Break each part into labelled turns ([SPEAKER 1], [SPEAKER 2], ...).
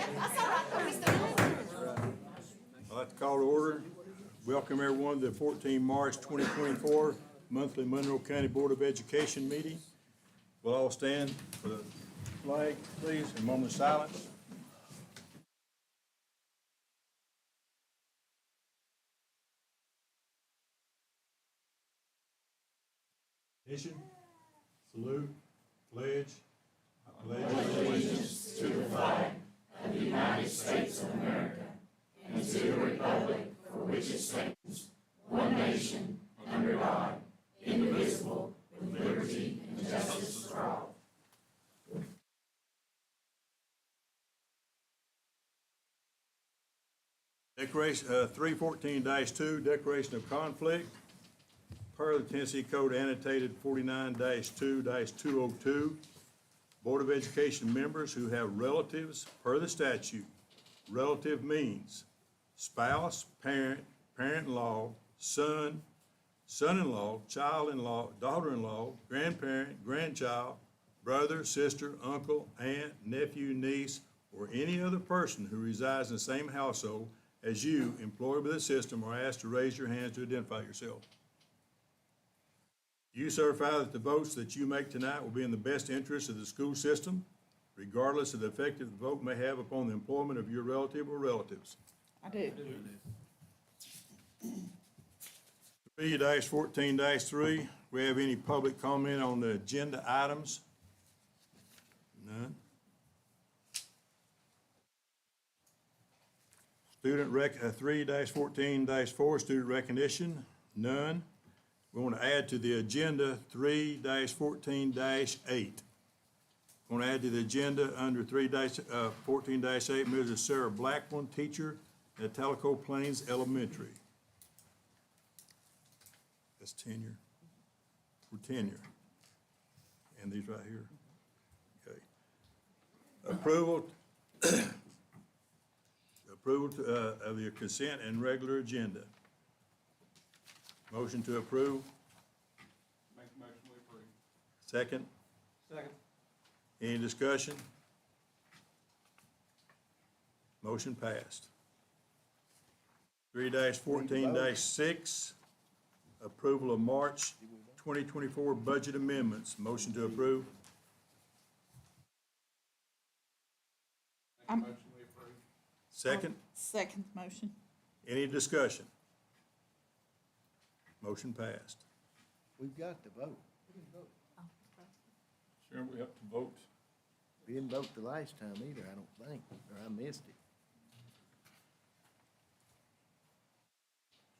[SPEAKER 1] I'd like to call to order. Welcome everyone to the 14 March 2024 monthly Monroe County Board of Education meeting. We'll all stand for the flag, please, a moment of silence. Mission, salute, pledge. I pledge allegiance to the flag of the United States of America and to the republic for which it stands, one nation, under God, indivisible, with liberty and justice for all. Declaration 314-2, declaration of conflict. Per the Tennessee Code annotated 49-2-202, Board of Education members who have relatives per the statute. Relative means spouse, parent, parent-in-law, son, son-in-law, child-in-law, daughter-in-law, grandparent, grandchild, brother, sister, uncle, aunt, nephew, niece, or any other person who resides in the same household as you, employed by the system, are asked to raise your hands to identify yourself. You certify that the votes that you make tonight will be in the best interest of the school system, regardless of the effect that the vote may have upon the employment of your relative or relatives.
[SPEAKER 2] I do.
[SPEAKER 1] 3-14-3, we have any public comment on the agenda items? None. 3-14-4, student recognition, none. We want to add to the agenda 3-14-8. I want to add to the agenda under 3-14-8, Mrs. Sarah Blackman, teacher at Talco Plains Elementary. That's tenure. For tenure. And these right here. Okay. Approval of the consent and regular agenda. Motion to approve.
[SPEAKER 3] Make a motion to approve.
[SPEAKER 1] Second.
[SPEAKER 3] Second.
[SPEAKER 1] Any discussion? Motion passed. 3-14-6, approval of March 2024 budget amendments. Motion to approve.
[SPEAKER 3] Make a motion to approve.
[SPEAKER 1] Second.
[SPEAKER 2] Second motion.
[SPEAKER 1] Any discussion? Motion passed.
[SPEAKER 4] We've got to vote.
[SPEAKER 3] Sure, we have to vote.
[SPEAKER 4] We didn't vote the last time either, I don't think, or I missed it.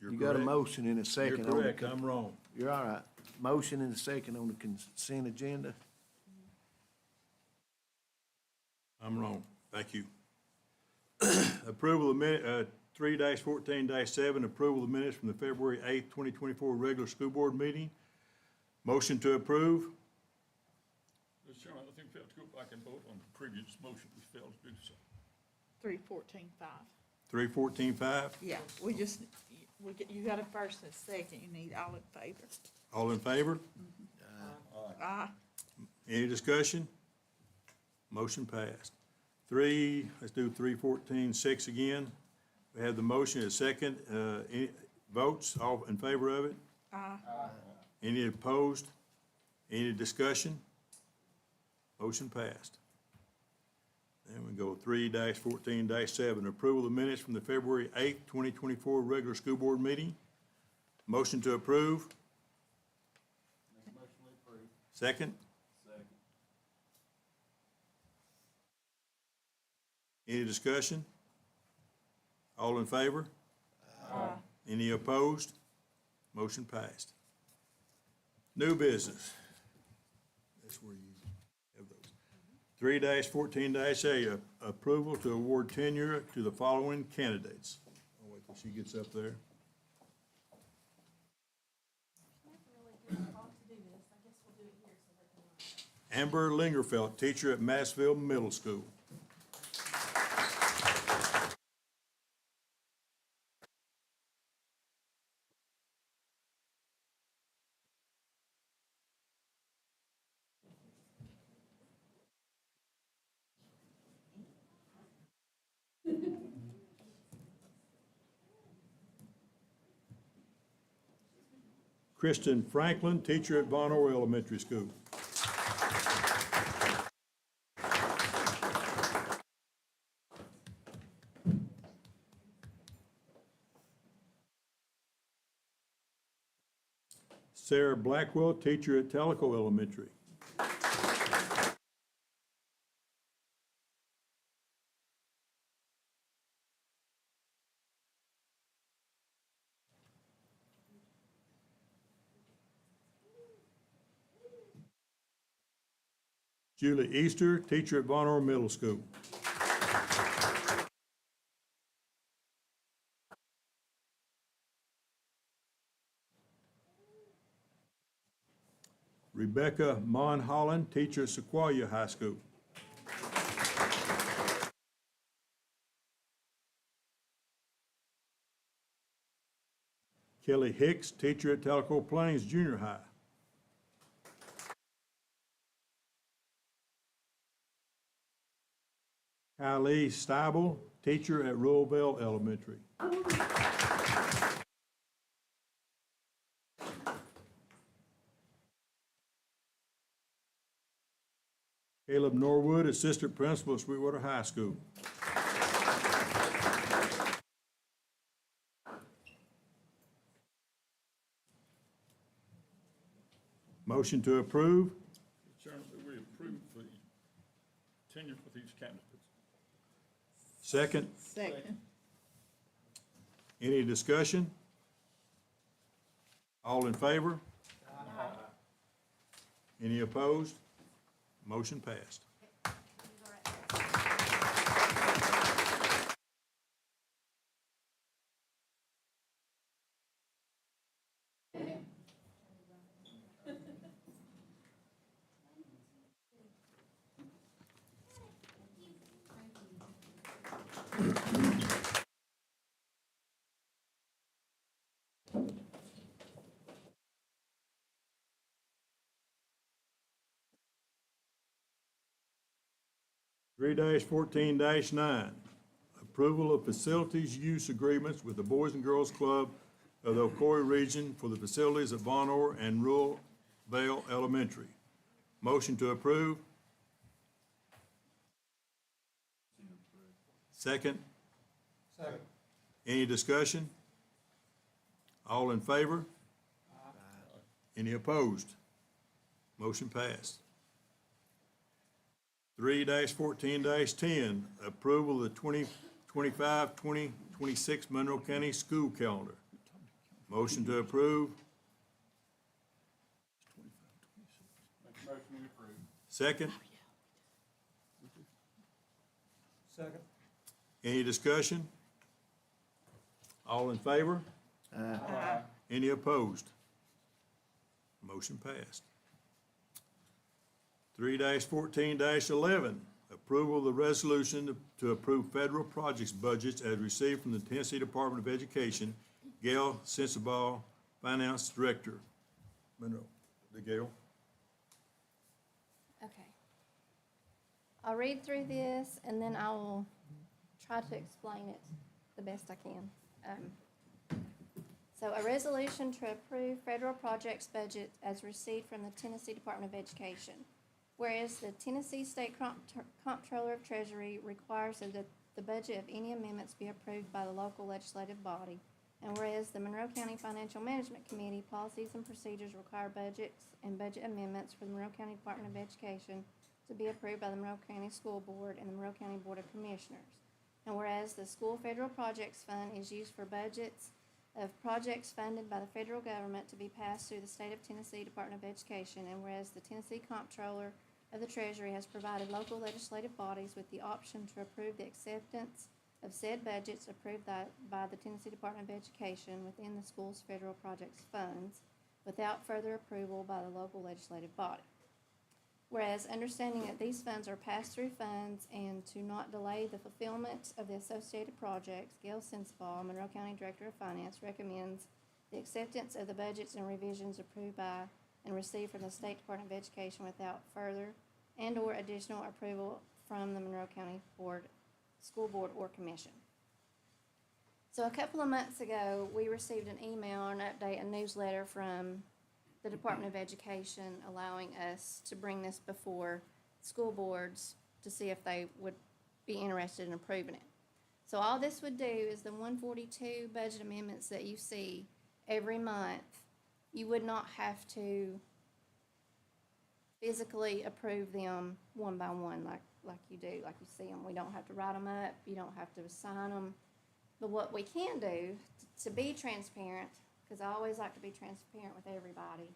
[SPEAKER 1] You're
[SPEAKER 4] You got a
[SPEAKER 1] correct.
[SPEAKER 4] motion in a second.
[SPEAKER 1] You're correct, I'm wrong.
[SPEAKER 4] You're all right. Motion in a second on the consent agenda.
[SPEAKER 1] I'm wrong. Thank you. Approval of minute, 3-14-7, approval of minutes from the February 8th, 2024 regular school board meeting. Motion to approve.
[SPEAKER 3] Mr. Chairman, I think we have to go back and vote on the previous motion. We failed to do so.
[SPEAKER 2] 3-14-5.
[SPEAKER 1] 3-14-5.
[SPEAKER 2] Yeah, you got a first and a second. You need all in favor.
[SPEAKER 1] All in favor?
[SPEAKER 2] Aye.
[SPEAKER 1] Any discussion? Motion passed. Let's do 3-14-6 again. We have the motion at second. Any votes? All in favor of it?
[SPEAKER 2] Aye.
[SPEAKER 1] Any opposed? Any discussion? Motion passed. Then we go 3-14-7, approval of minutes from the February 8th, 2024 regular school board meeting. Motion to approve.
[SPEAKER 3] Make a motion to approve.
[SPEAKER 1] Second.
[SPEAKER 3] Second.
[SPEAKER 1] Any discussion? All in favor?
[SPEAKER 2] Aye.
[SPEAKER 1] Any opposed? Motion passed. New business. That's where you have those. 3-14-A, approval to award tenure to the following candidates. I'll wait till she gets up there. Amber Lingerfeld, teacher at Massville Middle School. Kristen Franklin, teacher at Monroe Elementary School. Sarah Blackwell, teacher at Tellico Elementary. Julie Easter, teacher at Monroe Middle School. Rebecca Mon Holland, teacher at Sequoia High School. Kelly Hicks, teacher at Tellico Plains Junior High. Kylie Steibel, teacher at Rural Elementary. Caleb Norwood, assistant principal at Sweetwater High School. Motion to approve.
[SPEAKER 3] Mr. Chairman, that we approve the tenure for these candidates.
[SPEAKER 1] Second.
[SPEAKER 2] Second.
[SPEAKER 1] Any discussion? All in favor? Any opposed? Motion passed. Three 14 approval of facilities use agreements with the Boys and Girls Club of the Ocoee region for the facilities at Von Orr and Rural Vale Elementary. Motion to approve. Second.
[SPEAKER 5] Second.
[SPEAKER 1] Any discussion? All in favor? Any opposed? Motion passed. 3-14-10, approval of the 2025-2026 Monroe County School Calendar. Motion to approve.
[SPEAKER 3] Make a motion we approve.
[SPEAKER 1] Second.
[SPEAKER 5] Second.
[SPEAKER 1] Any discussion? All in favor?
[SPEAKER 2] Aye.
[SPEAKER 1] Any opposed? Motion passed. 3-14-11, approval of the resolution to approve federal projects budgets as received from the Tennessee Department of Education. Gail Sensabaugh, Finance Director. Monroe, Gail.
[SPEAKER 6] Okay. I'll read through this and then I will try to explain it the best I can. So a resolution to approve federal projects budget as received from the Tennessee Department of Education. Whereas the Tennessee State Comptroller of Treasury requires that the budget of any amendments be approved by the local legislative body. And whereas the Monroe County Financial Management Committee policies and procedures require budgets and budget amendments for the Monroe County Department of Education to be approved by the Monroe County School Board and the Monroe County Board of Commissioners. And whereas the School Federal Projects Fund is used for budgets of projects funded by the federal government to be passed through the State of Tennessee Department of Education, and whereas the Tennessee Comptroller of the Treasury has provided local legislative bodies with the option to approve the acceptance of said budgets approved by the Tennessee Department of Education within the school's federal projects funds without further approval by the local legislative body. Whereas understanding that these funds are pass-through funds and to not delay the fulfillment of the associated projects, Gail Sensabaugh, Monroe County Director of Finance, recommends the acceptance of the budgets and revisions approved by and received from the State Department of Education without further and/or additional approval from the Monroe County School Board or Commission. So a couple of months ago, we received an email or an update, a newsletter from the Department of Education allowing us to bring this before school boards to see if they would be interested in approving it. So all this would do is the 142 budget amendments that you see every month, you would not have to physically approve them one by one like you do, like you see them. We don't have to write them up, you don't have to sign them. But what we can do to be transparent, because I always like to be transparent with everybody,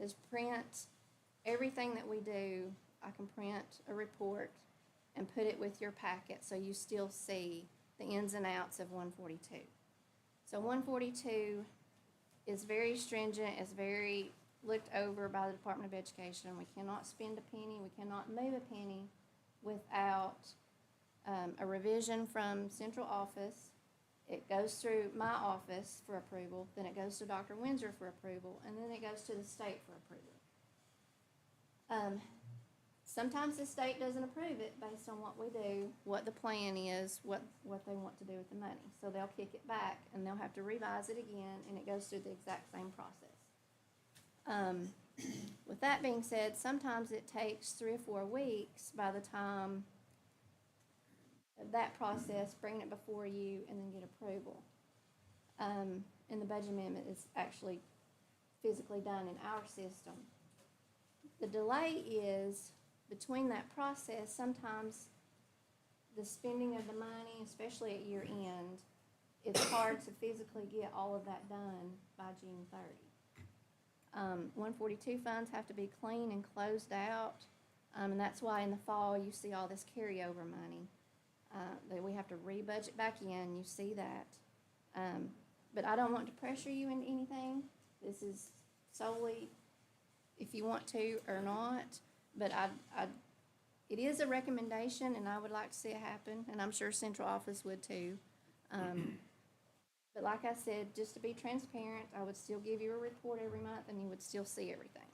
[SPEAKER 6] is print everything that we do. I can print a report and put it with your packet so you still see the ins and outs of 142. So 142 is very stringent, is very looked over by the Department of Education. We cannot spend a penny, we cannot move a penny without a revision from central office. It goes through my office for approval, then it goes to Dr. Windsor for approval, and then it goes to the state for approval. Sometimes the state doesn't approve it based on what we do, what the plan is, what they want to do with the money. So they'll kick it back and they'll have to revise it again, and it goes through the exact same process. With that being said, sometimes it takes 3 or 4 weeks by the time of that process, bringing it before you and then get approval. And the budget amendment is actually physically done in our system. The delay is between that process, sometimes the spending of the money, especially at year end, it's hard to physically get all of that done by June 30. 142 funds have to be clean and closed out, and that's why in the fall you see all this carryover money that we have to re-budget back in. You see that. But I don't want to pressure you into anything. This is solely if you want to or not. But it is a recommendation, and I would like to see it happen, and I'm sure central office would too. But like I said, just to be transparent, I would still give you a report every month, and you would still see everything.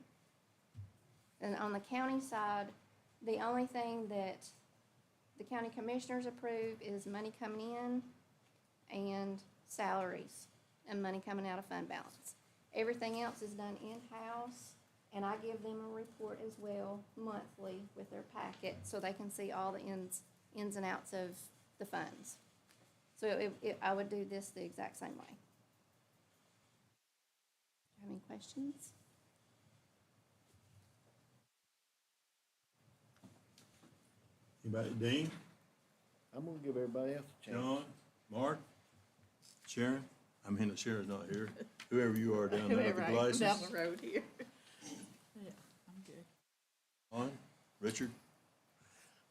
[SPEAKER 6] And on the county side, the only thing that the county commissioners approve is money coming in and salaries and money coming out of fund balance. Everything else is done in-house. And I give them a report as well monthly with their packet so they can see all the ins and outs of the funds. So I would do this the exact same way. Do you have any questions?
[SPEAKER 1] Anybody, Dean,
[SPEAKER 4] I'm gonna give everybody else a chance.
[SPEAKER 1] John, Mark, Sharon? I mean, Sharon's not here. Whoever you are down there with the
[SPEAKER 2] Whoever I am
[SPEAKER 1] glasses.
[SPEAKER 2] down the road here. Yeah, I'm good.
[SPEAKER 1] On, Richard?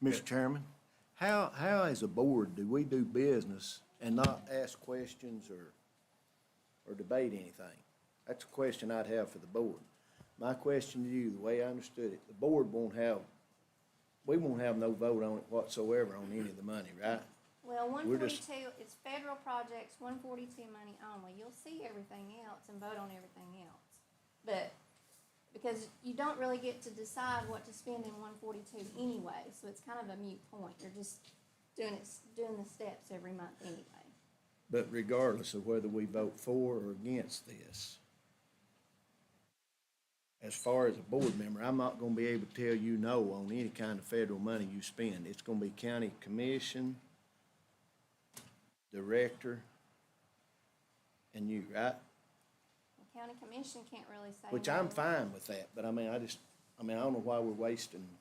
[SPEAKER 4] Mr. Chairman, how as a board do we do business and not ask questions or debate anything? That's a question I'd have for the board. My question to you, the way I understood it, the board we won't have no vote on it whatsoever on any of the money, right?
[SPEAKER 6] Well,
[SPEAKER 4] We're just-
[SPEAKER 6] 142, it's federal projects, 142 money only. You'll see everything else and vote on everything else. But, because you don't really get to decide what to spend in 142 anyway, so it's kind of a moot point. You're just doing the steps every month anyway.
[SPEAKER 4] But regardless of whether we vote for or against this, as far as a board member, I'm not gonna be able to tell you no on any kind of federal money you spend. It's gonna be county commission, director, and you, right?
[SPEAKER 6] The county commission can't really say
[SPEAKER 4] Which
[SPEAKER 6] no.
[SPEAKER 4] I'm fine with that, but I don't know why we're wasting.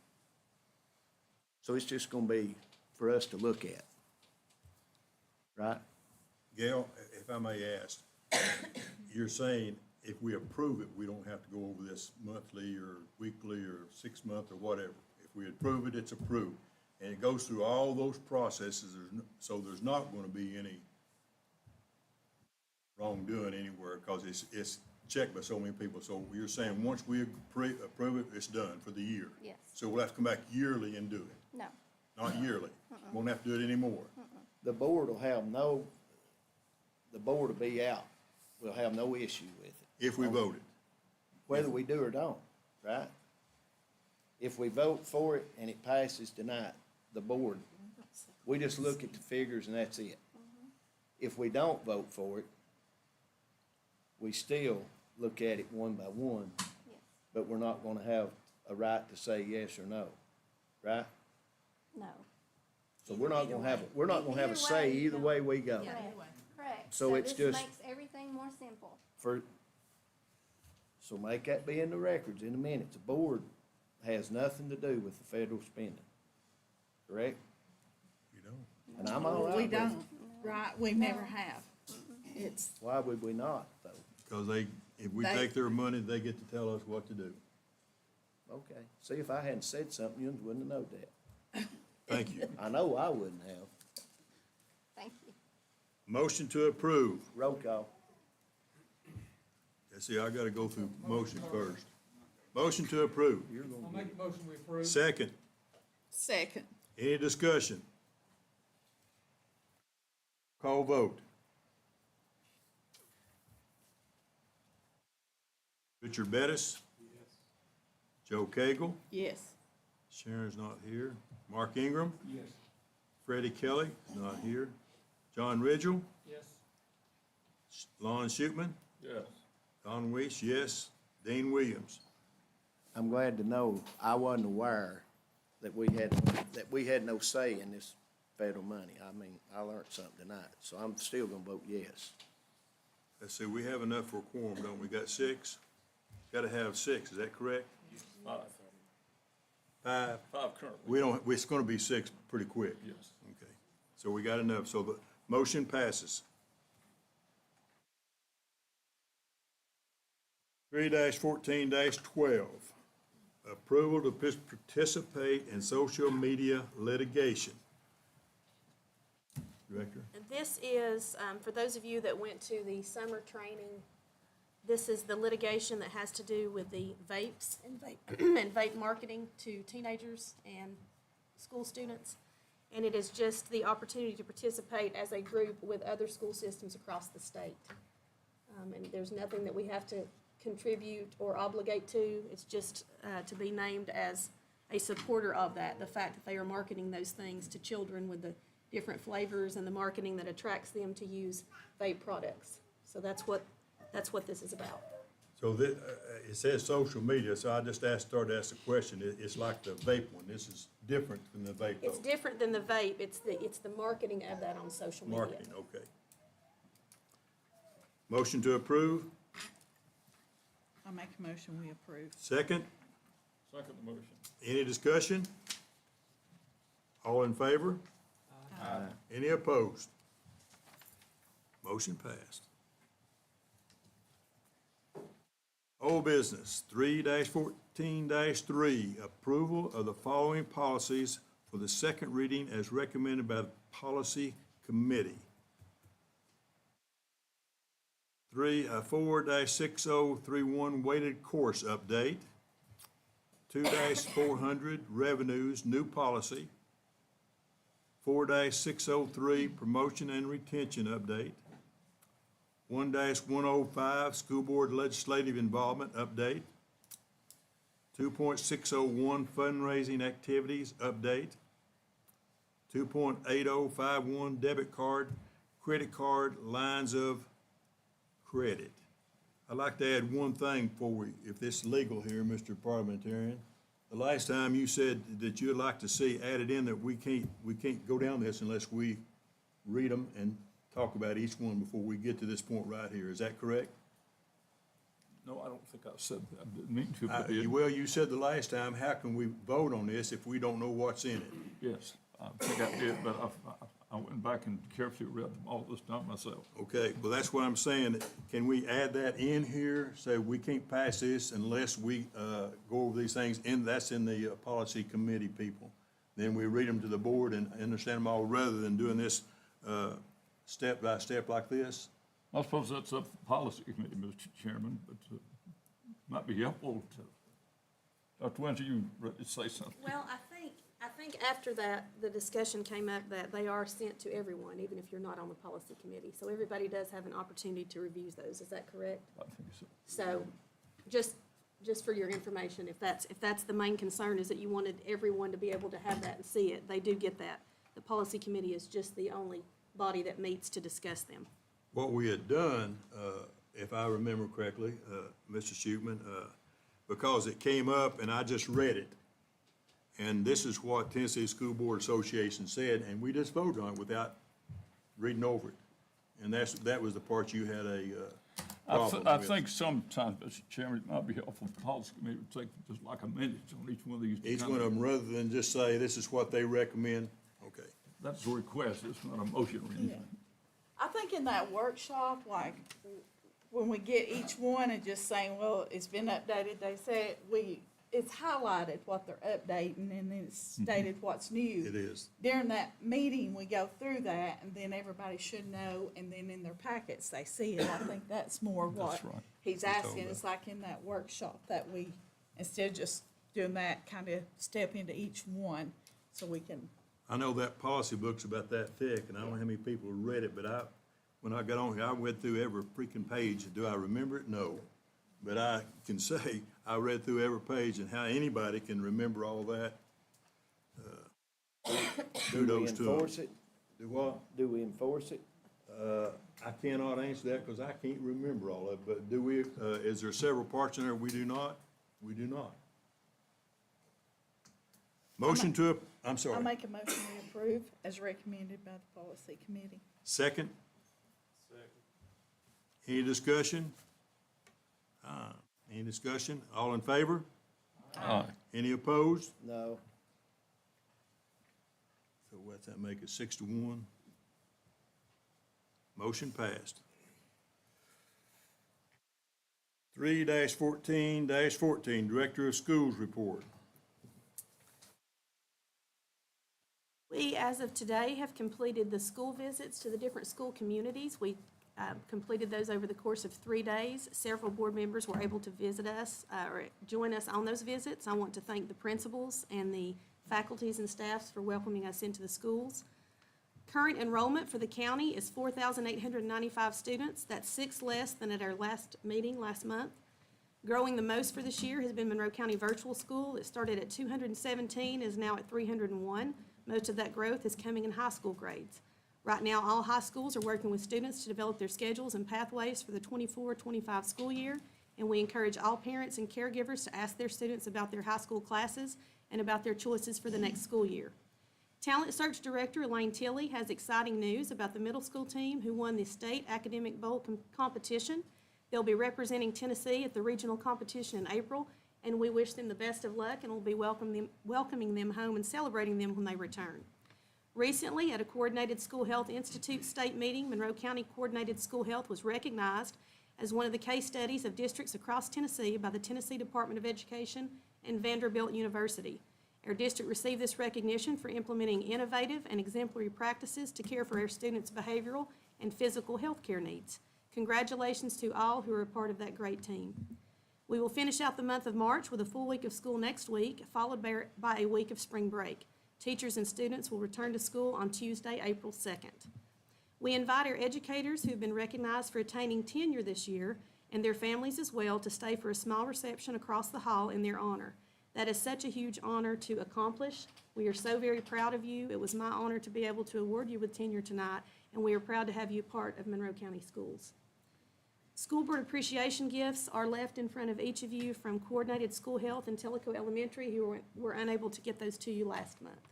[SPEAKER 4] So it's just gonna be for us to look at, right?
[SPEAKER 1] Gail, if I may ask, you're saying if we approve it, we don't have to go over this monthly or weekly or 6-month or whatever. If we approve it, it's approved. And it goes through all those processes, so there's not gonna be any wrongdoing anywhere, because it's checked by so many people. So you're saying once we approve it, it's done for the year?
[SPEAKER 6] Yes.
[SPEAKER 1] So we'll have to come back yearly and do it,
[SPEAKER 6] No.
[SPEAKER 1] not yearly? Won't have to do it anymore?
[SPEAKER 4] The board will be out. We'll have no issue with it,
[SPEAKER 1] If we voted?
[SPEAKER 4] whether we do or don't, right? If we vote for it and it passes tonight, the board, we just look at the figures and that's it. if we don't vote for it, we still look at it one by one,
[SPEAKER 6] Yes.
[SPEAKER 4] but we're not gonna have a right to say yes or no, right?
[SPEAKER 6] No.
[SPEAKER 4] So we're not gonna have, we're not gonna have a
[SPEAKER 6] Either
[SPEAKER 4] say
[SPEAKER 6] way,
[SPEAKER 4] either
[SPEAKER 6] no.
[SPEAKER 4] way we go.
[SPEAKER 6] Correct. Correct.
[SPEAKER 4] So it's
[SPEAKER 6] this
[SPEAKER 4] just-
[SPEAKER 6] makes everything more simple.
[SPEAKER 4] So make that be in the records, in the minutes. The board has nothing to do with the federal spending, correct?
[SPEAKER 1] You don't.
[SPEAKER 4] And I'm all right
[SPEAKER 2] We
[SPEAKER 4] with it.
[SPEAKER 2] don't, right, we never have. It's,
[SPEAKER 4] Why would we not, though?
[SPEAKER 1] Because if we
[SPEAKER 2] They-
[SPEAKER 1] take their money, they get to tell us what to do.
[SPEAKER 4] Okay, see, if I hadn't said something, you wouldn't have known that.
[SPEAKER 1] Thank you.
[SPEAKER 4] I know I wouldn't have.
[SPEAKER 6] Thank you.
[SPEAKER 1] Motion to approve.
[SPEAKER 4] Roll call.
[SPEAKER 1] Yeah, see, I gotta go through motion first. Motion to approve.
[SPEAKER 4] You're gonna
[SPEAKER 5] I'll
[SPEAKER 4] get
[SPEAKER 5] make a motion we approve.
[SPEAKER 1] Second.
[SPEAKER 2] second,
[SPEAKER 1] Any discussion? Call vote. Richard Bettis? Joe Cagle?
[SPEAKER 2] yes.
[SPEAKER 1] Sharon's not here. Mark Ingram?
[SPEAKER 5] Yes.
[SPEAKER 1] Freddie Kelly is not here. John Ridgel?
[SPEAKER 5] Yes.
[SPEAKER 1] Lon Shootman?
[SPEAKER 3] Yes.
[SPEAKER 1] Don Weiss, yes. Dean Williams?
[SPEAKER 4] I'm glad to know I wasn't aware that we had no say in this federal money. I mean, I learned something tonight, so I'm still gonna vote yes.
[SPEAKER 1] Let's see, we have enough for a quorum, don't we? Got 6? Gotta have 6, is that correct?
[SPEAKER 3] 5.
[SPEAKER 1] 5?
[SPEAKER 3] 5 currently.
[SPEAKER 1] We don't, it's gonna be 6 pretty quick.
[SPEAKER 3] Yes.
[SPEAKER 1] Okay, so we got enough, so the motion passes. 3-14-12, approval to participate in social media litigation. Director?
[SPEAKER 7] This is, for those of you that went to the summer training, this is the litigation that has to do with the vapes and vape, and vape marketing to teenagers and school students. And it is just the opportunity to participate as a group with other school systems across the state. And there's nothing that we have to contribute or obligate to. It's just to be named as a supporter of that, the fact that they are marketing those things to children with the different flavors and the marketing that attracts them to use vape products. So that's what this is about.
[SPEAKER 1] So it says social media, so I just started to ask the question. It's like the vape one. This is different than the vape,
[SPEAKER 7] It's
[SPEAKER 1] though.
[SPEAKER 7] different than the vape. It's the marketing of that on social media.
[SPEAKER 1] Marketing, okay. Motion to approve,
[SPEAKER 2] I make a motion, we approve.
[SPEAKER 1] second.
[SPEAKER 3] Second the motion.
[SPEAKER 1] Any discussion? All in favor?
[SPEAKER 3] Aye.
[SPEAKER 1] Any opposed? Motion passed. Old business, 3-14-3, approval of the following policies for the second reading as recommended by the Policy Committee. 4-6031 weighted course update. 2-400 revenues, new policy. 4-603 promotion and retention update. 1-105 school board legislative involvement update. 2.601 fundraising activities update. 2.8051 debit card, credit card lines of credit. I'd like to add one thing before if this is legal here, Mr. Parliamentarian. The last time you said that you'd like to see added in that we can't go down this unless we read them and talk about each one before we get to this point right here. Is that correct?
[SPEAKER 3] No, I don't think I said that. I didn't mean to, but I did.
[SPEAKER 1] Well, you said the last time, how can we vote on this if we don't know what's in it?
[SPEAKER 3] Yes, I think I did, but I went back and carefully read them all this time myself.
[SPEAKER 1] Okay, well, that's what I'm saying. Can we add that in here? Say we can't pass this unless we go over these things, and that's in the policy committee people. Then we read them to the board and understand them all rather than doing this step by step like this.
[SPEAKER 3] I suppose that's up to the policy committee, Mr. Chairman, but might be helpful to, Dr. Winter, you ready to say something?
[SPEAKER 7] Well, I think after that, the discussion came up that they are sent to everyone, even if you're not on the policy committee. So everybody does have an opportunity to review those. Is that correct?
[SPEAKER 3] I think so.
[SPEAKER 7] So just for your information, if that's the main concern, is that you wanted everyone to be able to have that and see it, they do get that. The policy committee is just the only body that meets to discuss them.
[SPEAKER 1] What we had done, if I remember correctly, Mr. Shootman, because it came up and I just read it, and this is what Tennessee School Board Association said, and we just voted on it without reading over it. And that was the part you had a problem
[SPEAKER 3] I
[SPEAKER 1] with.
[SPEAKER 3] think sometimes, Mr. Chairman, it might be helpful for the policy committee to take just like a minute on each one of these. to
[SPEAKER 1] Each
[SPEAKER 3] kind
[SPEAKER 1] one of them, rather than just say, this is what they recommend, okay.
[SPEAKER 3] That's a request, it's not a motion or anything.
[SPEAKER 2] I think in that workshop, like, when we get each one and just saying, well, it's been updated, they said, it's highlighted what they're updating, and then it's stated what's new.
[SPEAKER 1] It is.
[SPEAKER 2] During that meeting, we go through that, and then everybody should know, and then in their packets, they see it. I think that's more what
[SPEAKER 3] That's right.
[SPEAKER 2] he's
[SPEAKER 1] told
[SPEAKER 2] asking.
[SPEAKER 1] that.
[SPEAKER 2] It's like in that workshop that we, instead of just doing that, kind of step into each one, so we can,
[SPEAKER 1] I know that policy book's about that thick, and I don't know how many people read it, but when I got on here, I went through every freaking page. Do I remember it? No. But I can say, I read through every page, and how anybody can remember all that,
[SPEAKER 4] Do we
[SPEAKER 1] kudos to them.
[SPEAKER 4] enforce it?
[SPEAKER 1] Do what?
[SPEAKER 4] Do we enforce it?
[SPEAKER 1] I cannot answer that because I can't remember all of it, but do we, is there several parts in there we do not? We do not. Motion to, I'm
[SPEAKER 2] I
[SPEAKER 1] sorry,
[SPEAKER 2] make a motion to approve as recommended by the policy committee.
[SPEAKER 1] second? Any discussion? Any discussion? All in favor?
[SPEAKER 3] Aye.
[SPEAKER 1] Any opposed?
[SPEAKER 4] No.
[SPEAKER 1] So what's that make it, 6-1? Motion passed. 3-14-14, Director of Schools report.
[SPEAKER 7] We, as of today, have completed the school visits to the different school communities. We completed those over the course of 3 days. Several board members were able to visit us or join us on those visits. I want to thank the principals and the faculties and staffs for welcoming us into the schools. Current enrollment for the county is 4,895 students. That's 6 less than at our last meeting last month. Growing the most for this year has been Monroe County Virtual School. It started at 217, is now at 301. Most of that growth is coming in high school grades. Right now, all high schools are working with students to develop their schedules and pathways for the 24-25 school year, and we encourage all parents and caregivers to ask their students about their high school classes and about their choices for the next school year. Talent Search Director Elaine Tilley has exciting news about the middle school team who won the State Academic Bowl competition. They'll be representing Tennessee at the regional competition in April, and we wish them the best of luck, and we'll be welcoming them home and celebrating them when they return. Recently, at a Coordinated School Health Institute state meeting, Monroe County Coordinated School Health was recognized as one of the case studies of districts across Tennessee by the Tennessee Department of Education and Vanderbilt University. Our district received this recognition for implementing innovative and exemplary practices to care for our students' behavioral and physical health care needs. Congratulations to all who are a part of that great team. We will finish out the month of March with a full week of school next week, followed by a week of spring break. Teachers and students will return to school on Tuesday, April 2nd. We invite our educators who have been recognized for attaining tenure this year, and their families as well, to stay for a small reception across the hall in their honor. That is such a huge honor to accomplish. We are so very proud of you. It was my honor to be able to award you with tenure tonight, and we are proud to have you part of Monroe County Schools. School Board appreciation gifts are left in front of each of you from Coordinated School Health and Tellico Elementary, who were unable to get those to you last month.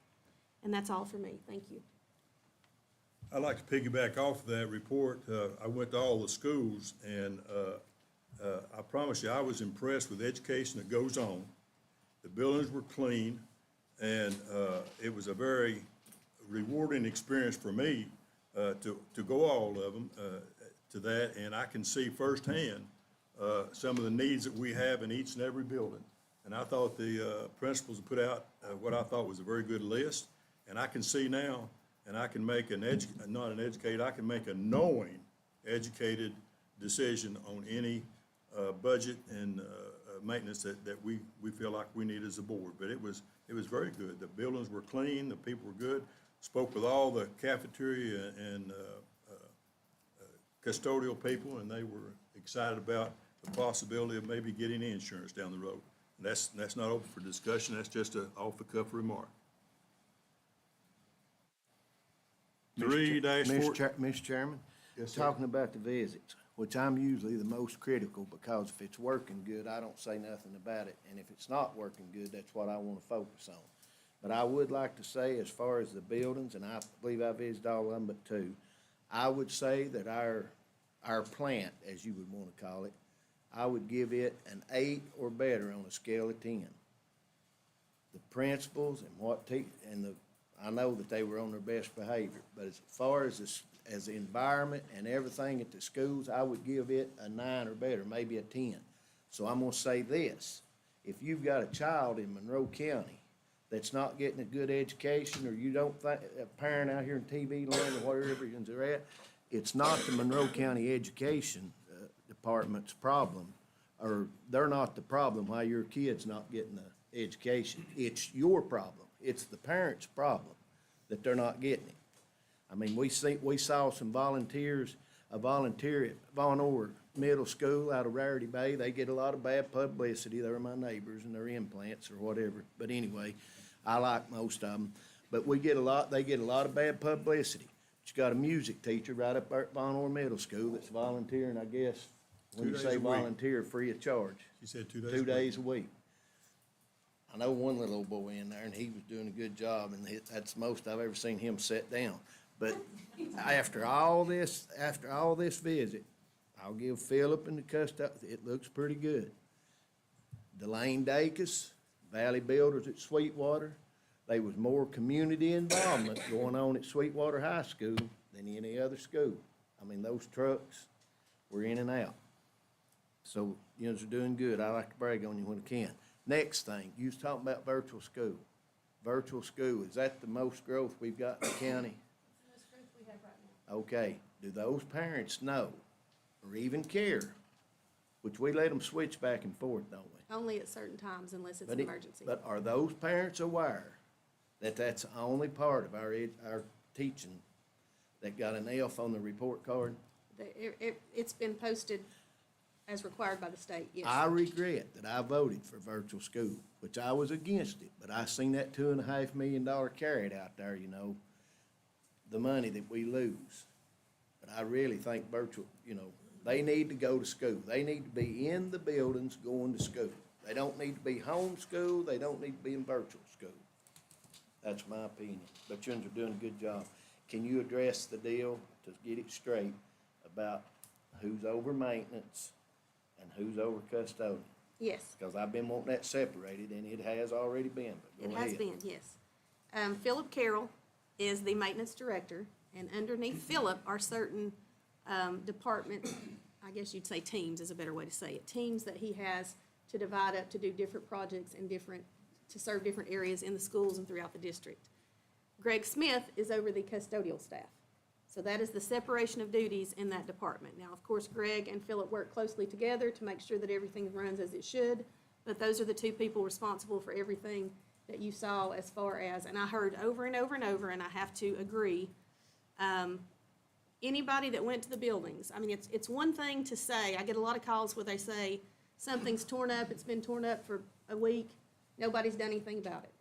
[SPEAKER 7] And that's all for me. Thank you.
[SPEAKER 1] I'd like to piggyback off of that report. I went to all the schools, and I promise you, I was impressed with the education that goes on. The buildings were clean, and it was a very rewarding experience for me to go all of them to that, and I can see firsthand some of the needs that we have in each and every building. And I thought the principals put out what I thought was a very good list, and I can see now, and I can make not an educated, I can make a knowing, educated decision on any budget and maintenance that we feel like we need as a board. But it was very good. The buildings were clean, the people were good. Spoke with all the cafeteria and custodial people, and they were excited about the possibility of maybe getting insurance down the road. And that's not open for discussion. That's just an off-the-cuff remark. 3-4.
[SPEAKER 4] Mr. Chairman?
[SPEAKER 1] Yes, sir.
[SPEAKER 4] Talking about the visits, which I'm usually the most critical, because if it's working good, I don't say nothing about it. And if it's not working good, that's what I want to focus on. But I would like to say, as far as the buildings, and I believe I visited all of them but two, I would say that our plant, as you would want to call it, I would give it an 8 or better on a scale of 10. The principals and I know that they were on their best behavior, but as far as the environment and everything at the schools, I would give it a 9 or better, maybe a 10. So I'm gonna say this: if you've got a child in Monroe County that's not getting a good education, or you don't think, a parent out here in TV land or wherever they're at, it's not the Monroe County Education Department's problem, or they're not the problem why your kid's not getting the education. It's your problem. It's the parents' problem that they're not getting it. I mean, we saw some volunteers, a volunteer at Von Orr Middle School out of Rarity Bay. They get a lot of bad publicity. They're my neighbors and their implants or whatever. But anyway, I like most of them. But they get a lot of bad publicity. But you got a music teacher right up there at Von Orr Middle School that's volunteering, I guess, when
[SPEAKER 1] 2
[SPEAKER 4] you
[SPEAKER 1] days
[SPEAKER 4] say
[SPEAKER 1] a week.
[SPEAKER 4] volunteer, free of charge.
[SPEAKER 1] She said 2 days.
[SPEAKER 4] 2 days a week. I know one little old boy in there, and he was doing a good job, and that's the most I've ever seen him sit down. But after all this visit, I'll give Philip and the custody, it looks pretty good. Delane Dacus, Valley Builders at Sweetwater, there was more community involvement going on at Sweetwater High School than any other school. I mean, those trucks were in and out. So, you know, they're doing good. I like to brag on you when I can. Next thing, you was talking about virtual school. Virtual school, is that the most growth we've got in the county?
[SPEAKER 7] That's the most growth we have right now.
[SPEAKER 4] Okay, do those parents know or even care? Which we let them switch back and forth, don't we?
[SPEAKER 7] Only at certain times unless it's
[SPEAKER 4] But
[SPEAKER 7] an emergency.
[SPEAKER 4] But are those parents aware that that's the only part of our teaching that got an F on the report card?
[SPEAKER 7] It's been posted as required by the state, yes.
[SPEAKER 4] I regret that I voted for virtual school, which I was against it, but I seen that $2.5 million carrot out there, you know, the money that we lose. But I really think virtual, you know, they need to go to school. They need to be in the buildings going to school. They don't need to be homeschooled. They don't need to be in virtual school. That's my opinion. But you are doing a good job. Can you address the deal to get it straight about who's over maintenance and who's over custodian?
[SPEAKER 7] Yes,
[SPEAKER 4] Because I've been wanting that separated, and it has already been, but
[SPEAKER 7] it
[SPEAKER 4] go
[SPEAKER 7] has
[SPEAKER 4] ahead.
[SPEAKER 7] been, yes. Philip Carroll is the maintenance director, and underneath Philip are certain department, I guess you'd say teams is a better way to say it, teams that he has to divide up to do different projects and to serve different areas in the schools and throughout the district. Greg Smith is over the custodial staff. So that is the separation of duties in that department. Now, of course, Greg and Philip work closely together to make sure that everything runs as it should, but those are the two people responsible for everything that you saw as far as, and I heard over and over and over, and I have to agree, anybody that went to the buildings, I mean, it's one thing to say, I get a lot of calls where they say, something's torn up, it's been torn up for a week, nobody's done anything about it.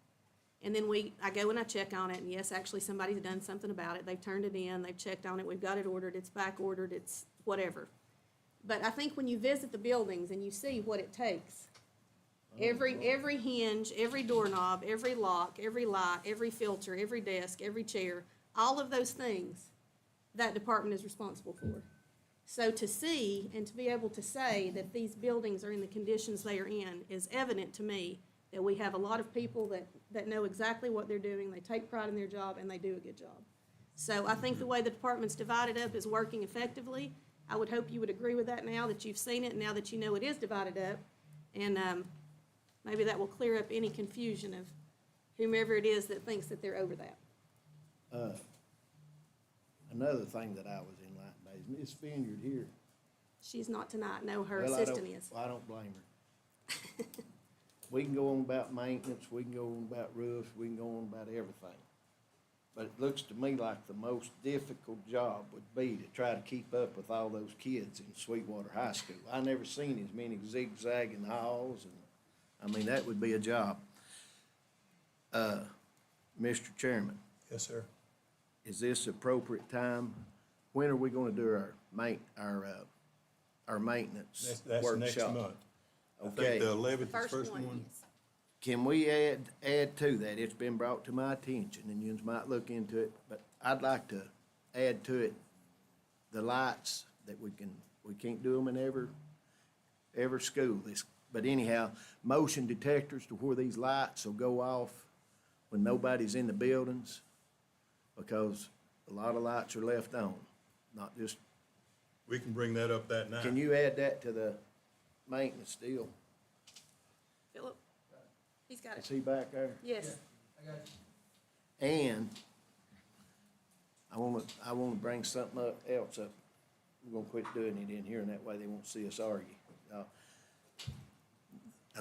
[SPEAKER 7] And then I go and I check on it, and yes, actually somebody's done something about it. They've turned it in, they've checked on it, we've got it ordered, it's back ordered, it's whatever. But I think when you visit the buildings and you see what it takes, every hinge, every doorknob, every lock, every light, every filter, every desk, every chair, all of those things, that department is responsible for. So to see and to be able to say that these buildings are in the conditions they are in is evident to me that we have a lot of people that know exactly what they're doing, they take pride in their job, and they do a good job. So I think the way the department's divided up is working effectively. I would hope you would agree with that now that you've seen it, and now that you know it is divided up. And maybe that will clear up any confusion of whomever it is that thinks that they're over that.
[SPEAKER 4] Another thing that I was in like days, Miss Vineyard here.
[SPEAKER 7] She's not tonight, no, her
[SPEAKER 4] Well,
[SPEAKER 7] assistant is.
[SPEAKER 4] I don't blame her. We can go on about maintenance, we can go on about roofs, we can go on about everything. But it looks to me like the most difficult job would be to try to keep up with all those kids in Sweetwater High School. I never seen as many zigzagging halls, and, I mean, that would be a job. Mr. Chairman,
[SPEAKER 1] Yes, sir.
[SPEAKER 4] is this appropriate time? When are we gonna do our maintenance
[SPEAKER 1] That's next
[SPEAKER 4] workshop?
[SPEAKER 1] month. I
[SPEAKER 4] Okay.
[SPEAKER 1] think the 11th is the
[SPEAKER 7] First
[SPEAKER 1] first
[SPEAKER 7] one
[SPEAKER 1] one.
[SPEAKER 7] is.
[SPEAKER 4] Can we add to that? It's been brought to my attention, and you might look into it, but I'd like to add to it the lights that we can't do them in every school. But anyhow, motion detectors to where these lights will go off when nobody's in the buildings, because a lot of lights are left on, not just,
[SPEAKER 1] We can bring that up that night.
[SPEAKER 4] can you add that to the maintenance deal?
[SPEAKER 7] Philip? He's got
[SPEAKER 4] Is
[SPEAKER 7] it.
[SPEAKER 4] he back there?
[SPEAKER 7] Yes.
[SPEAKER 5] I got you.
[SPEAKER 4] And I wanna bring something else up. We're gonna quit doing it in here, and that way they won't see us argue. Now,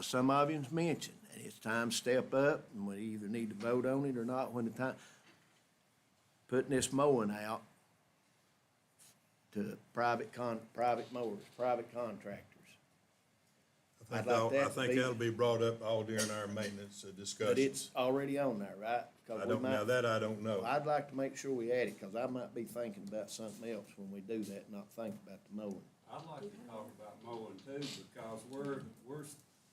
[SPEAKER 4] some of you's mentioned, and it's time to step up, and we either need to vote on it or not when the time, putting this mowing out to private mowers, private contractors.
[SPEAKER 1] I
[SPEAKER 4] I'd like
[SPEAKER 1] think,
[SPEAKER 4] that
[SPEAKER 1] I
[SPEAKER 4] to
[SPEAKER 1] think
[SPEAKER 4] be-
[SPEAKER 1] that'll be brought up all during our maintenance
[SPEAKER 4] But
[SPEAKER 1] discussions.
[SPEAKER 4] it's already on there, right? 'Cause
[SPEAKER 1] I
[SPEAKER 4] we
[SPEAKER 1] don't,
[SPEAKER 4] might-
[SPEAKER 1] now that I don't know.
[SPEAKER 4] I'd like to make sure we add it, cause I might be thinking about something else when we do that, not think about the mowing.
[SPEAKER 8] I'd like to talk about mowing too, because we're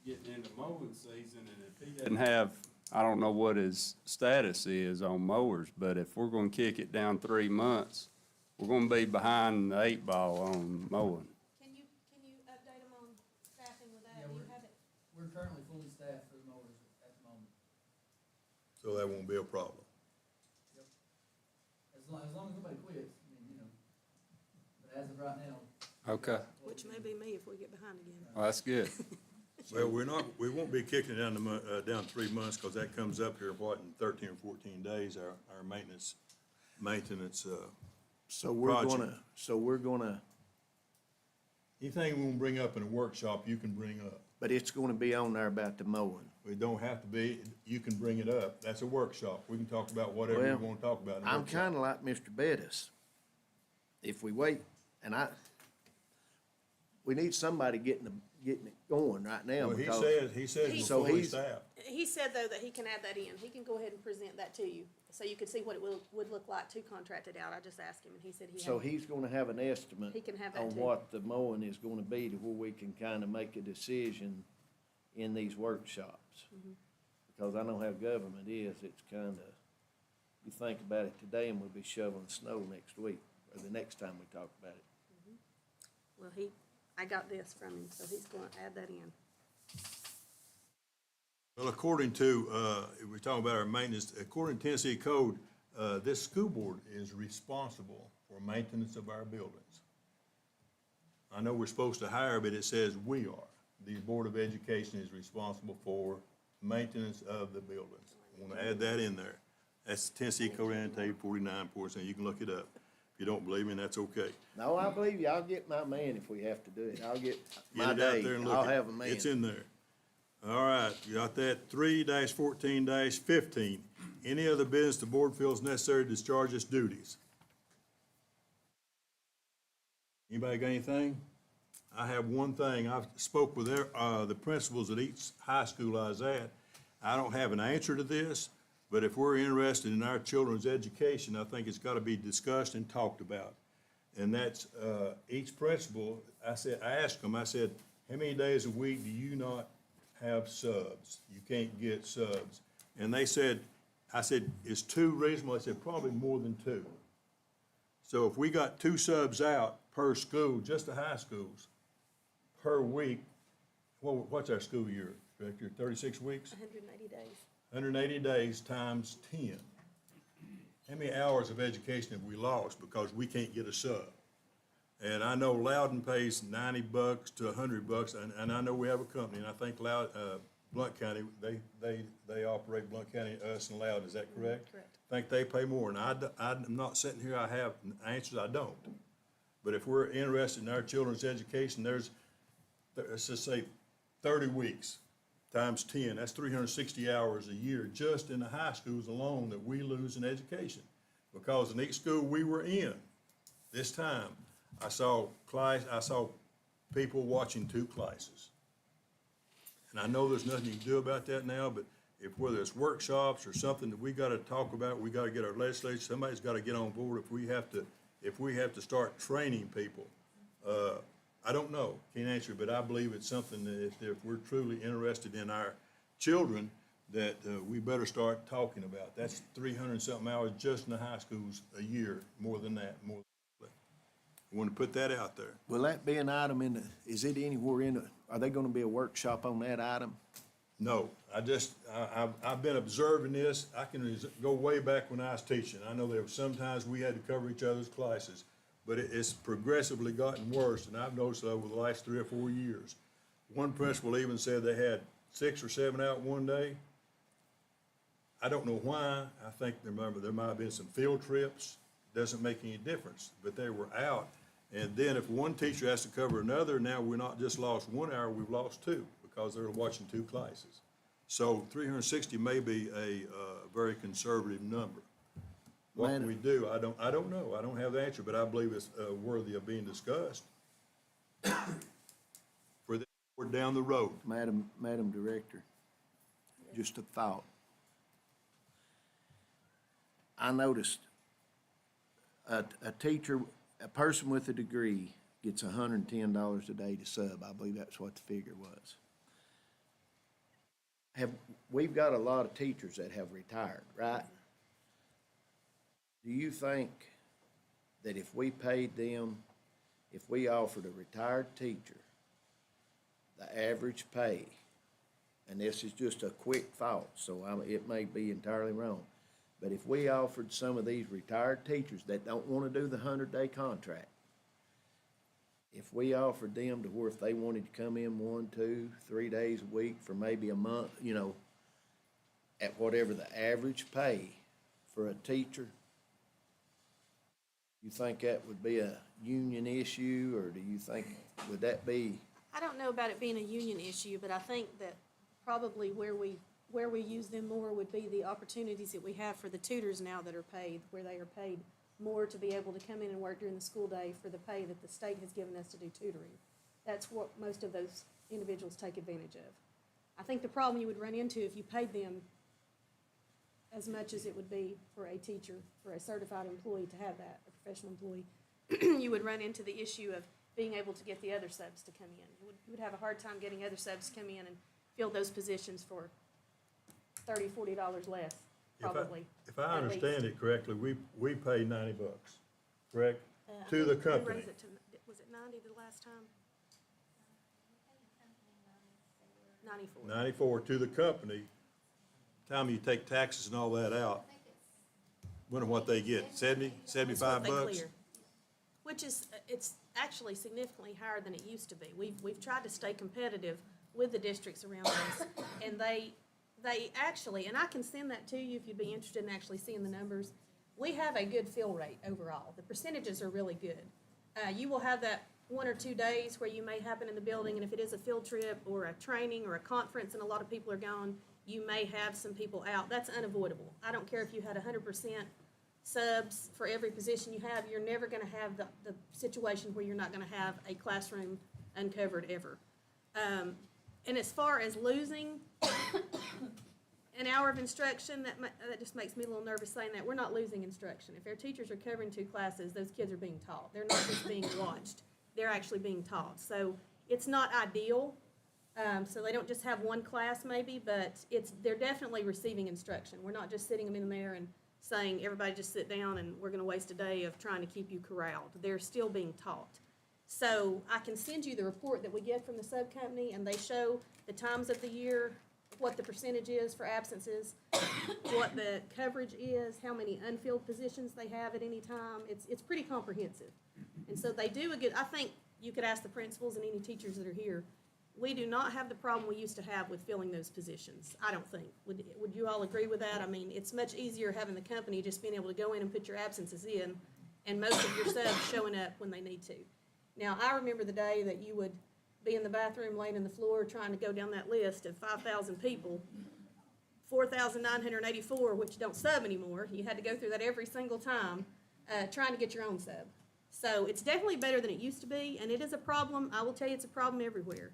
[SPEAKER 8] getting into mowing season, and if he doesn't have, I don't know what his status is on mowers, but if we're gonna kick it down 3 months, we're gonna be behind the 8 ball on mowing.
[SPEAKER 7] Can you update them on staffing with that?
[SPEAKER 5] Yeah,
[SPEAKER 7] Do you
[SPEAKER 5] we're-
[SPEAKER 7] have it?
[SPEAKER 5] We're currently fully staffed for the mowers at the moment.
[SPEAKER 1] So that won't be a problem.
[SPEAKER 5] As long as nobody quits, I mean, but as of right now.
[SPEAKER 8] Okay.
[SPEAKER 7] Which may be me if we get behind again.
[SPEAKER 8] Well, that's good.
[SPEAKER 1] Well, we won't be kicking it down 3 months, because that comes up here, what, in 13 or 14 days, our maintenance,
[SPEAKER 4] So we're
[SPEAKER 1] Project.
[SPEAKER 4] gonna,
[SPEAKER 1] anything we want to bring up in a workshop, you can bring up.
[SPEAKER 4] but it's gonna be on there about the mowing.
[SPEAKER 1] It don't have to be, you can bring it up. That's a workshop. We can talk about whatever we
[SPEAKER 4] Well,
[SPEAKER 1] want to talk about in a
[SPEAKER 4] I'm
[SPEAKER 1] workshop.
[SPEAKER 4] kinda like Mr. Bettis. If we wait, and we need somebody getting it going right now,
[SPEAKER 1] Well,
[SPEAKER 4] because.
[SPEAKER 1] he said we're
[SPEAKER 4] So
[SPEAKER 1] fully
[SPEAKER 4] he's-
[SPEAKER 1] staffed.
[SPEAKER 7] He said, though, that he can add that in. He can go ahead and present that to you, so you could see what it would look like to contract it out. I just asked him, and he said he
[SPEAKER 4] So
[SPEAKER 7] had.
[SPEAKER 4] he's gonna have an estimate
[SPEAKER 7] He can have that
[SPEAKER 4] on
[SPEAKER 7] too.
[SPEAKER 4] what the mowing is gonna be to where we can kinda make a decision in these workshops.
[SPEAKER 7] Mm-hmm.
[SPEAKER 4] Because I know how government is, it's kinda, you think about it today and we'll be shoveling snow next week, or the next time we talk about it.
[SPEAKER 7] Well, I got this from him, so he's going to add that in.
[SPEAKER 1] Well, according to, if we're talking about our maintenance, according to Tennessee code, this school board is responsible for maintenance of our buildings. I know we're supposed to hire, but it says we are. The Board of Education is responsible for maintenance of the buildings. I want to add that in there. That's Tennessee Code Annotated 49.4. You can look it up. If you don't believe me, that's okay.
[SPEAKER 4] No, I believe you, I'll get my man if we have to do it, I'll get my
[SPEAKER 1] Get it out
[SPEAKER 4] day,
[SPEAKER 1] there and look
[SPEAKER 4] I'll
[SPEAKER 1] at it.
[SPEAKER 4] have a man.
[SPEAKER 1] It's in there. All right, you got that. 3-14-15. Any other business the board feels necessary to discharge its duties? Anybody got anything? I have one thing. I've spoke with the principals at each high school I was at. I don't have an answer to this, but if we're interested in our children's education, I think it's got to be discussed and talked about. And that's, each principal, I asked them, I said, how many days a week do you not have subs? You can't get subs. And they said, I said, is 2 reasonable? I said, probably more than 2. So if we got 2 subs out per school, just the high schools, per week, well, what's our school year, Director, 36 weeks?
[SPEAKER 7] 180 days.
[SPEAKER 1] 180 days times 10. How many hours of education have we lost because we can't get a sub? And I know Loudon pays $90 to $100, and I know we have a company, and I think Blount County, they operate Blount County, us and Loudon, is that correct?
[SPEAKER 7] Correct.
[SPEAKER 1] I think they pay more, and I'm not sitting here, I have answers, I don't. But if we're interested in our children's education, let's just say 30 weeks times 10, that's 360 hours a year just in the high schools alone that we lose in education. Because in each school we were in this time, I saw people watching 2 classes. And I know there's nothing you can do about that now, but if whether it's workshops or something that we gotta talk about, we gotta get our legislature, somebody's gotta get on board if we have to start training people. I don't know, can't answer, but I believe it's something that if we're truly interested in our children, that we better start talking about. That's 300 and something hours just in the high schools a year, more than that, more. I want to put that out there.
[SPEAKER 4] Will that be an item in the, is it anywhere in the, are they gonna be a workshop on that item?
[SPEAKER 1] No, I've been observing this. I can go way back when I was teaching. I know there were sometimes we had to cover each other's classes, but it's progressively gotten worse, and I've noticed over the last 3 or 4 years. One principal even said they had 6 or 7 out one day. I don't know why. I think, remember, there might have been some field trips. Doesn't make any difference, but they were out. And then if one teacher has to cover another, now we're not just lost 1 hour, we've lost 2 because they're watching 2 classes. So 360 may be a very conservative number. What can we do? I don't know. I don't have the answer, but I believe it's worthy of being discussed for the, or down the road.
[SPEAKER 4] Madam Director, just a thought. I noticed a teacher, a person with a degree gets $110 a day to sub. I believe that's what the figure was. We've got a lot of teachers that have retired, right? Do you think that if we paid them, if we offered a retired teacher the average pay, and this is just a quick thought, so it may be entirely wrong, but if we offered some of these retired teachers that don't want to do the 100-day contract, if we offered them to where if they wanted to come in 1, 2, 3 days a week for maybe a month, you know, at whatever the average pay for a teacher, you think that would be a union issue, or do you think, would that be?
[SPEAKER 7] I don't know about it being a union issue, but I think that probably where we use them more would be the opportunities that we have for the tutors now that are paid, where they are paid more to be able to come in and work during the school day for the pay that the state has given us to do tutoring. That's what most of those individuals take advantage of. I think the problem you would run into if you paid them as much as it would be for a teacher, for a certified employee to have that, a professional employee, you would run into the issue of being able to get the other subs to come in. You would have a hard time getting other subs to come in and fill those positions for $30, $40 less, probably.
[SPEAKER 1] If I
[SPEAKER 7] at
[SPEAKER 1] understand
[SPEAKER 7] least.
[SPEAKER 1] it correctly, we pay $90, correct? To the
[SPEAKER 7] We
[SPEAKER 1] company.
[SPEAKER 7] raised it to, was it 90 the last time? 94.
[SPEAKER 1] 94 to the company. Time you take taxes and all that out, wonder what they get, 70, 75
[SPEAKER 7] That's what they
[SPEAKER 1] bucks?
[SPEAKER 7] clear. Which is, it's actually significantly higher than it used to be. We've tried to stay competitive with the districts around us, and they actually, and I can send that to you if you'd be interested in actually seeing the numbers. We have a good fill rate overall. The percentages are really good. You will have that 1 or 2 days where you may happen in the building, and if it is a field trip or a training or a conference and a lot of people are gone, you may have some people out. That's unavoidable. I don't care if you had 100% subs for every position you have, you're never gonna have the situation where you're not gonna have a classroom uncovered ever. And as far as losing an hour of instruction, that just makes me a little nervous saying that. We're not losing instruction. If our teachers are covering 2 classes, those kids are being taught. They're not just being watched. They're actually being taught. So it's not ideal. So they don't just have 1 class maybe, but they're definitely receiving instruction. We're not just sitting them in there and saying, everybody just sit down and we're gonna waste a day of trying to keep you corralled. They're still being taught. So I can send you the report that we get from the sub-company, and they show the times of the year, what the percentage is for absences, what the coverage is, how many unfilled positions they have at any time. It's pretty comprehensive. And so they do a good, I think you could ask the principals and any teachers that are here, we do not have the problem we used to have with filling those positions, I don't think. Would you all agree with that? I mean, it's much easier having the company just being able to go in and put your absences in, and most of your subs showing up when they need to. Now, I remember the day that you would be in the bathroom laying on the floor trying to go down that list of 5,000 people, 4,984, which don't sub anymore. You had to go through that every single time, trying to get your own sub. So it's definitely better than it used to be, and it is a problem. I will tell you it's a problem everywhere.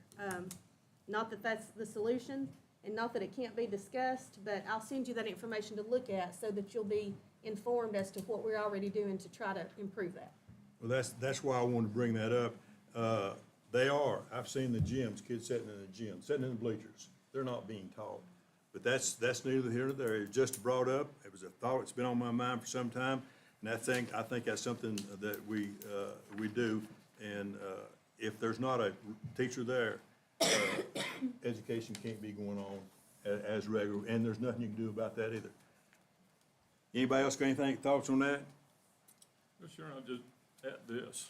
[SPEAKER 7] Not that that's the solution, And not that it can't be discussed, but I'll send you that information to look at so that you'll be informed as to what we're already doing to try to improve that.
[SPEAKER 1] Well, that's why I wanted to bring that up. I've seen the gyms, kids sitting in the gym, sitting in the bleachers. They're not being taught. But that's neither here nor there. It was just brought up. It was a thought. It's been on my mind for some time. And I think that's something that we do. And, if there's not a teacher there, education can't be going on as regular, and there's nothing you can do about that either. Anybody else got anything, thoughts on that?
[SPEAKER 3] Mr. Chairman, I'll just add this.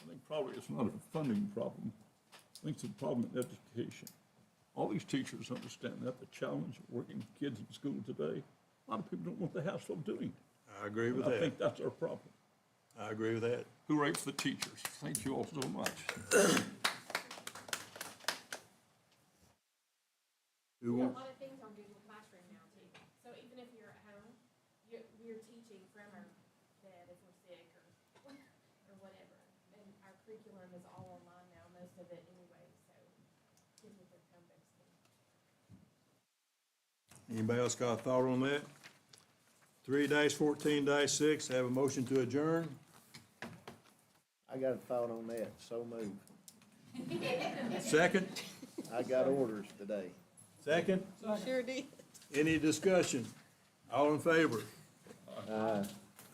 [SPEAKER 3] I think probably it's not a funding problem. I think it's a problem in education. All these teachers understand that, the challenge of working with kids in school today. A lot of people don't want the hassle of doing it.
[SPEAKER 1] I agree with
[SPEAKER 3] I
[SPEAKER 1] that.
[SPEAKER 3] think that's our problem.
[SPEAKER 1] I agree with that.
[SPEAKER 3] Hooray for the teachers. Thank you all so much.
[SPEAKER 1] Who
[SPEAKER 7] A
[SPEAKER 1] wants?
[SPEAKER 7] lot of things on Google Classroom now too. So even if you're at home, we're teaching from our bed if we're sick or whatever. And our curriculum is all online now, most of it anyway, so kids with their Chromebooks can.
[SPEAKER 1] Anybody else got a thought on that? 3-14-6, have a motion to adjourn.
[SPEAKER 4] I got a thought on that, so moved.
[SPEAKER 1] Second?
[SPEAKER 4] I got orders today.
[SPEAKER 1] Second?
[SPEAKER 2] Sure did.
[SPEAKER 1] Any discussion? All in favor?
[SPEAKER 4] Aye.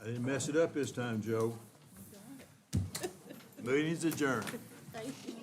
[SPEAKER 1] I didn't mess it up this time, Joe. Meeting's adjourned.
[SPEAKER 2] Thank you.